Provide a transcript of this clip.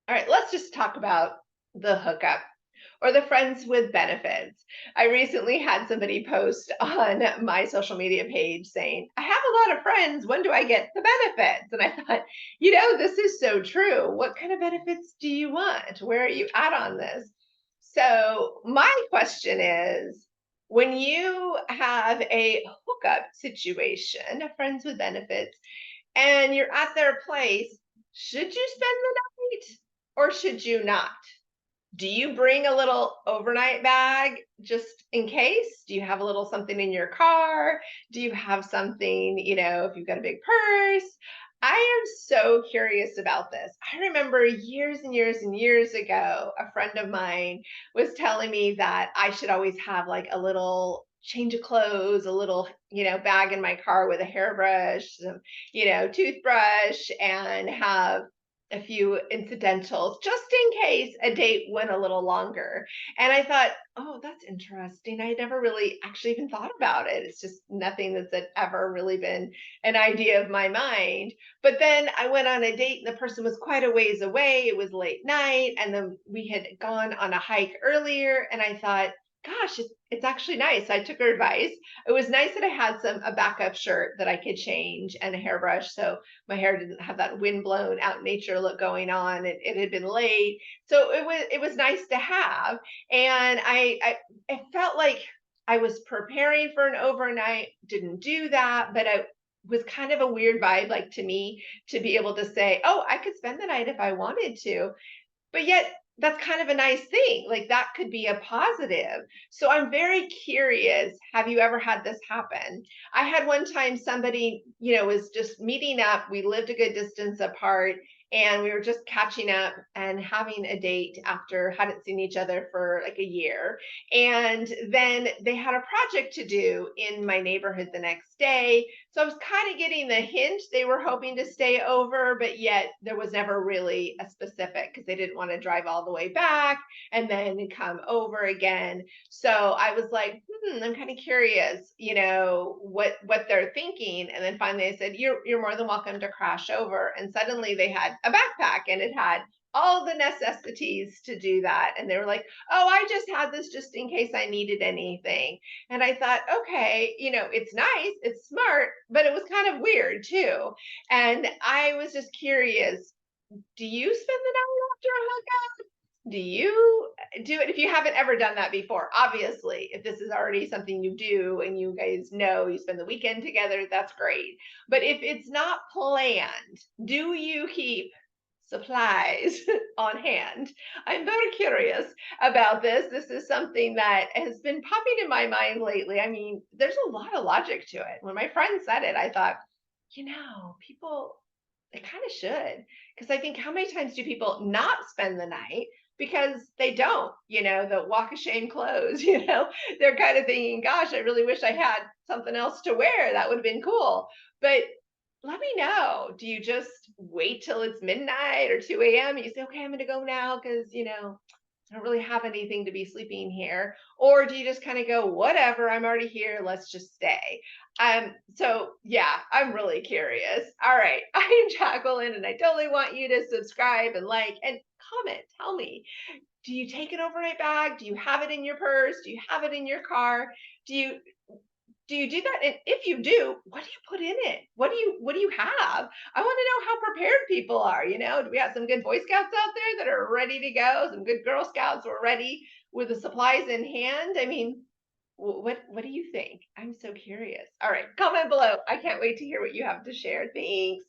All right, let's just talk about the hookup or the friends with benefits. I recently had somebody post on my social media page saying, I have a lot of friends. When do I get the benefits? And I thought, this is so true. What kind of benefits do you want? Where are you at on this? So, my question is, when you have a hookup situation, friends with benefits, and you're at their place, should you spend the night or should you not? Do you bring a little overnight bag just in case? Do you have a little something in your car? Do you have something, if you've got a big purse? I am so curious about this. I remember years and years and years ago, a friend of mine was telling me that I should always have like a little change of clothes, a little, bag in my car with a hairbrush, some, toothbrush, and have a few incidentals just in case a date went a little longer. And I thought, oh, that's interesting. I never really actually even thought about it. It's just nothing that's ever really been an idea of my mind. But then I went on a date and the person was quite a ways away. It was late night. And then we had gone on a hike earlier. And I thought, gosh, it's actually nice. I took her advice. It was nice that I had a backup shirt that I could change and a hairbrush. So my hair didn't have that wind blown out nature look going on. It had been late. So it was nice to have. And I it felt like I was preparing for an overnight, didn't do that, but I was kind of a weird vibe, like to me, to be able to say, oh, I could spend the night if I wanted to. But yet that's kind of a nice thing. Like that could be a positive. So I'm very curious. Have you ever had this happen? I had one time somebody, was just meeting up. We lived a good distance apart and we were just catching up and having a date after hadn't seen each other for like a year. And then they had a project to do in my neighborhood the next day. So I was kind of getting the hint they were hoping to stay over, but yet there was never really a specific because they didn't want to drive all the way back and then come over again. So I was like, I'm kind of curious, what they're thinking. And then finally I said, you're more than welcome to crash over. And suddenly they had a backpack and it had all the necessities to do that. And they were like, oh, I just had this just in case I needed anything. And I thought, okay, it's nice, it's smart, but it was kind of weird too. And I was just curious, do you spend the night after a hookup? Do you do it if you haven't ever done that before? Obviously, if this is already something you do and you guys know you spend the weekend together, that's great. But if it's not planned, do you keep supplies on hand? I'm very curious about this. This is something that has been popping in my mind lately. I mean, there's a lot of logic to it. When my friend said it, I thought, people, they kind of should. Because I think how many times do people not spend the night because they don't, the walk of shame clothes, they're kind of thinking, gosh, I really wish I had something else to wear. That would have been cool. But let me know. Do you just wait till it's midnight or 2 a.m. and you say, okay, I'm going to go now because, I don't really have anything to be sleeping here? Or do you just kind of go, whatever, I'm already here, let's just stay? So yeah, I'm really curious. All right, I am Jacqueline, and I totally want you to subscribe and like and comment. Tell me, do you take an overnight bag? Do you have it in your purse? Do you have it in your car? Do you do you do that? And if you do, what do you put in it? What do you have? I want to know how prepared people are. Do we have some good Boy Scouts out there that are ready to go? Some good Girl Scouts who are ready with the supplies in hand? I mean, what do you think? I'm so curious. All right, comment below. I can't wait to hear what you have to share. Thanks.